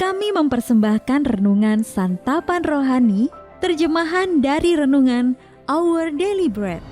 Kami mempersembahkan renungan Santapan Rohani, terjemahan dari renungan Our Daily Bread.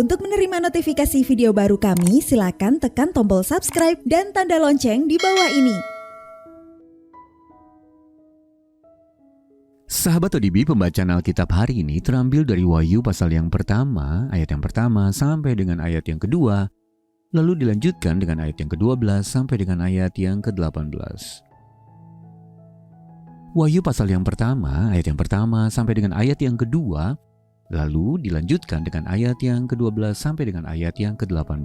Untuk menerima notifikasi video baru kami, silakan tekan tombol subscribe dan tanda lonceng di bawah ini. Sahabat ODB, pembacaan Alkitab hari ini terambil dari Wahyu pasal yang pertama, ayat yang pertama sampai dengan ayat yang kedua, lalu dilanjutkan dengan ayat yang ke-12 sampai dengan ayat yang ke-18. Wahyu pasal yang pertama, ayat yang pertama sampai dengan ayat yang kedua, lalu dilanjutkan dengan ayat yang ke-12 sampai dengan ayat yang ke-18.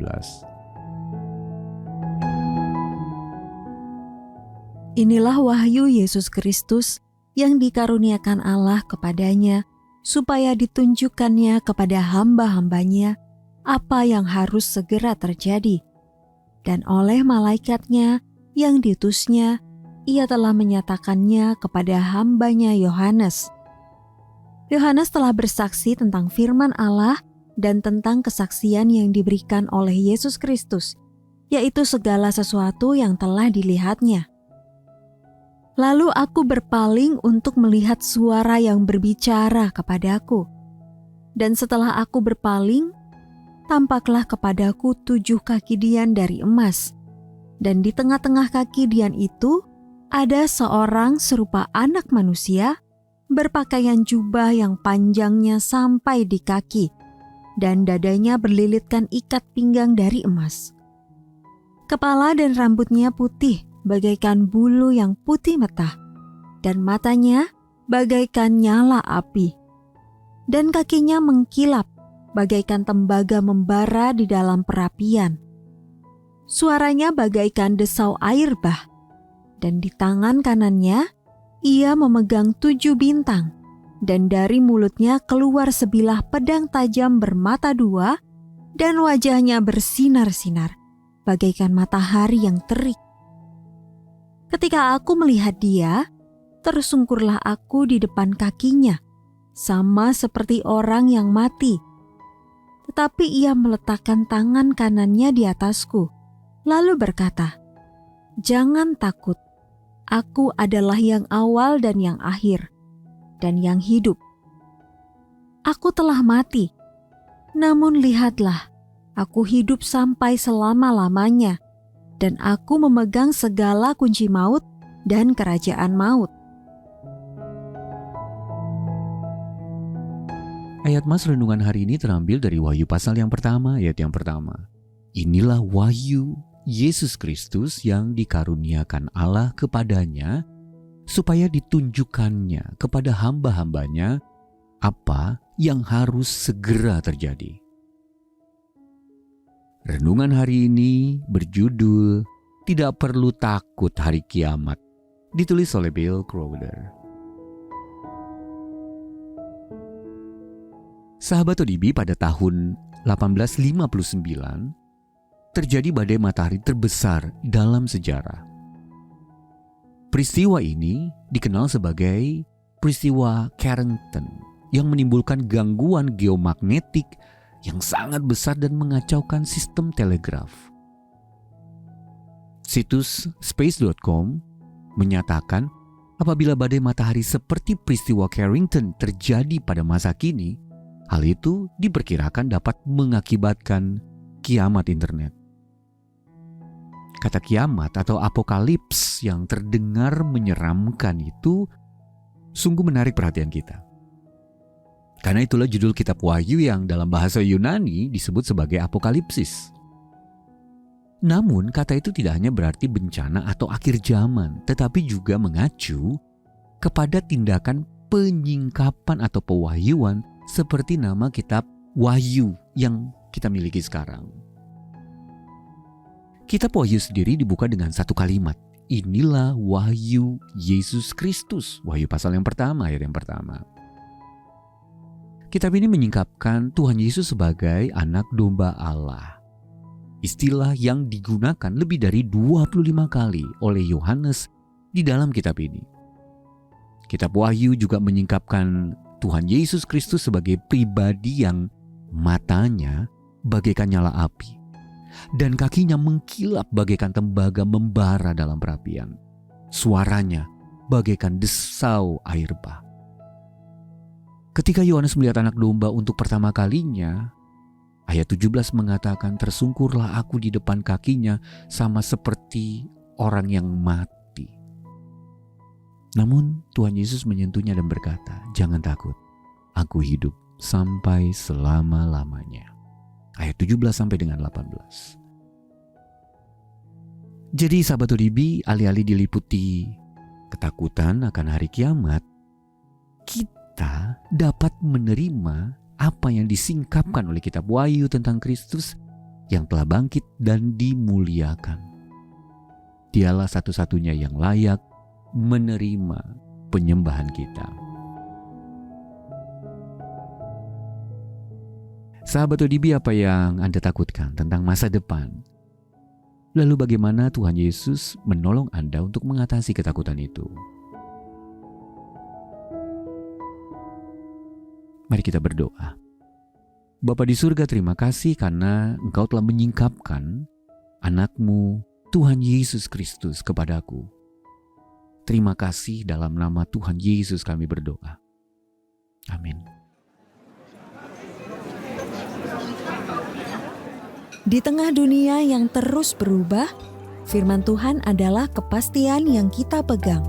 Inilah wahyu Yesus Kristus yang dikaruniakan Allah kepadanya, supaya ditunjukkannya kepada hamba-hambanya apa yang harus segera terjadi. Dan oleh malaikatnya yang diutusnya, ia telah menyatakannya kepada hambanya Yohanes. Yohanes telah bersaksi tentang firman Allah dan tentang kesaksian yang diberikan oleh Yesus Kristus, yaitu segala sesuatu yang telah dilihatnya. Lalu aku berpaling untuk melihat suara yang berbicara kepadaku. Dan setelah aku berpaling, tampaklah kepadaku 7 kaki dian dari emas. Dan di tengah-tengah kaki dian itu, ada seorang serupa anak manusia, berpakaian jubah yang panjangnya sampai di kaki, dan dadanya berlilitkan ikat pinggang dari emas. Kepala dan rambutnya putih, bagaikan bulu yang putih metah, dan matanya bagaikan nyala api, dan kakinya mengkilap bagaikan tembaga membara di dalam perapian. Suaranya bagaikan desau air bah, dan di tangan kanannya ia memegang 7 bintang, dan dari mulutnya keluar sebilah pedang tajam bermata 2, dan wajahnya bersinar-sinar bagaikan matahari yang terik. Ketika aku melihat dia, tersungkurlah aku di depan kakinya, sama seperti orang yang mati. Tetapi ia meletakkan tangan kanannya di atasku, lalu berkata, "Jangan takut, aku adalah yang awal dan yang akhir, dan yang hidup. Aku telah mati, namun lihatlah, aku hidup sampai selama-lamanya, dan aku memegang segala kunci maut dan kerajaan maut." Ayat Mas renungan hari ini terambil dari Wahyu pasal yang pertama, ayat yang pertama. Inilah wahyu Yesus Kristus yang dikaruniakan Allah kepadanya, supaya ditunjukkannya kepada hamba-hambanya apa yang harus segera terjadi. Renungan hari ini berjudul Tidak Perlu Takut Hari Kiamat, ditulis oleh Bill Crowder. Sahabat ODB, pada tahun 1859 terjadi badai matahari terbesar dalam sejarah. Peristiwa ini dikenal sebagai peristiwa Carrington yang menimbulkan gangguan geomagnetik yang sangat besar dan mengacaukan sistem telegraf. Situs space.com menyatakan apabila badai matahari seperti peristiwa Carrington terjadi pada masa kini, hal itu diperkirakan dapat mengakibatkan kiamat internet. Kata kiamat atau apokalips yang terdengar menyeramkan itu sungguh menarik perhatian kita. Karena itulah judul kitab Wahyu yang dalam bahasa Yunani disebut sebagai apokalipsis. Namun kata itu tidak hanya berarti bencana atau akhir zaman, tetapi juga mengacu kepada tindakan penyingkapan atau pewahyuan seperti nama kitab Wahyu yang kita miliki sekarang. Kitab Wahyu sendiri dibuka dengan satu kalimat. Inilah wahyu Yesus Kristus. Wahyu pasal yang pertama, ayat yang pertama. Kitab ini menyingkapkan Tuhan Yesus sebagai anak domba Allah. Istilah yang digunakan lebih dari 25 kali oleh Yohanes di dalam kitab ini. Kitab Wahyu juga menyingkapkan Tuhan Yesus Kristus sebagai pribadi yang matanya bagaikan nyala api dan kakinya mengkilap bagaikan tembaga membara dalam perapian. Suaranya bagaikan desau air bah. Ketika Yohanes melihat anak domba untuk pertama kalinya, ayat 17 mengatakan, tersungkurlah aku di depan kakinya sama seperti orang yang mati. Namun Tuhan Yesus menyentuhnya dan berkata, jangan takut, aku hidup sampai selama-lamanya. Ayat 17 sampai dengan 18. Jadi sahabat ODB, alih-alih diliputi ketakutan akan hari kiamat, kita dapat menerima apa yang disingkapkan oleh kitab Wahyu tentang Kristus yang telah bangkit dan dimuliakan. Dialah satu-satunya yang layak menerima penyembahan kita. Sahabat ODB, apa yang Anda takutkan tentang masa depan? Lalu bagaimana Tuhan Yesus menolong Anda untuk mengatasi ketakutan itu? Mari kita berdoa. Bapa di surga, terima kasih karena Engkau telah menyingkapkan anak-Mu Tuhan Yesus Kristus kepadaku. Terima kasih, dalam nama Tuhan Yesus kami berdoa. Amin. Di tengah dunia yang terus berubah, firman Tuhan adalah kepastian yang kita pegang.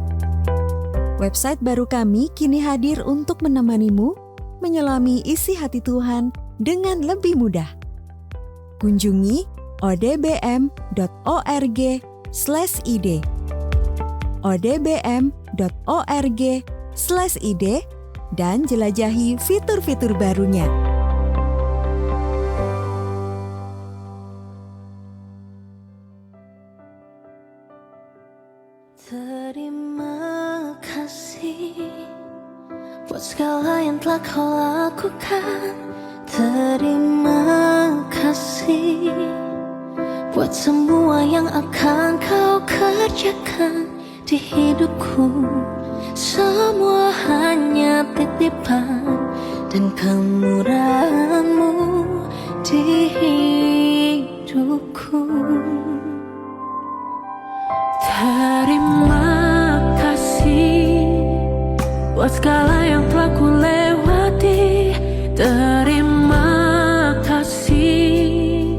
Website baru kami kini hadir untuk menemanimu menyelami isi hati Tuhan dengan lebih mudah. Kunjungi odbm.org/id odbm.org/id dan jelajahi fitur-fitur barunya. Terima kasih buat segala yang telah kau lakukan. Terima kasih buat semua yang akan kau kerjakan di hidupku. Semua hanya titipan dan kemurahan-Mu di hidupku. Terima kasih buat segala yang telah ku lewati. Terima kasih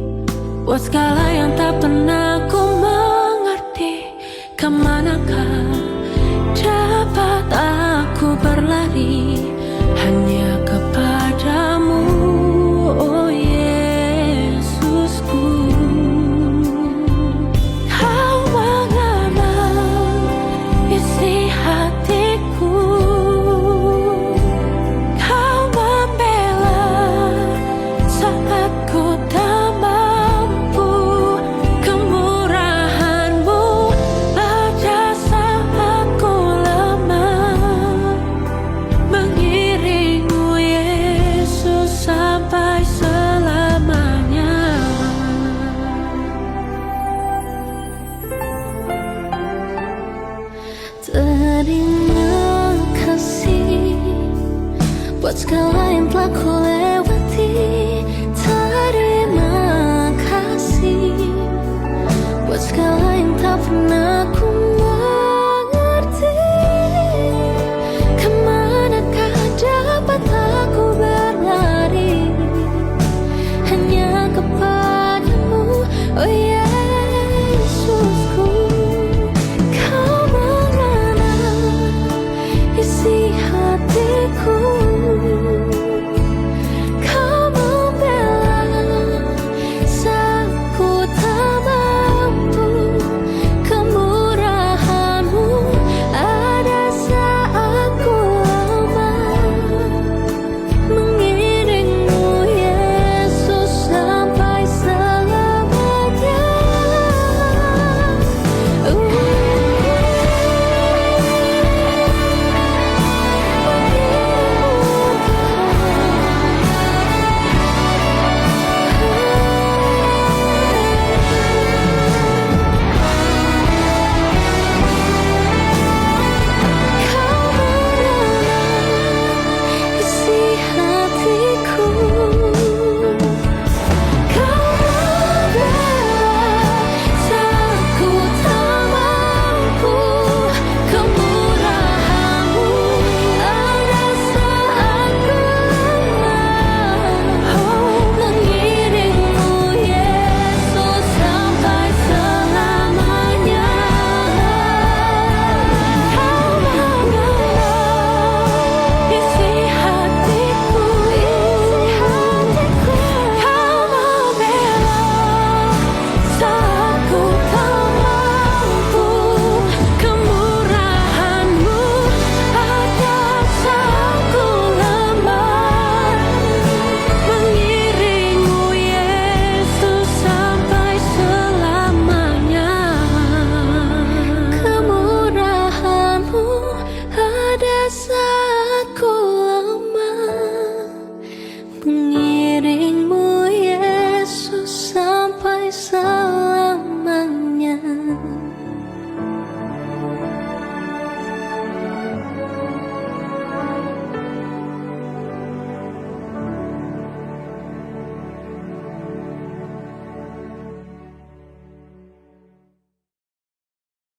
buat segala yang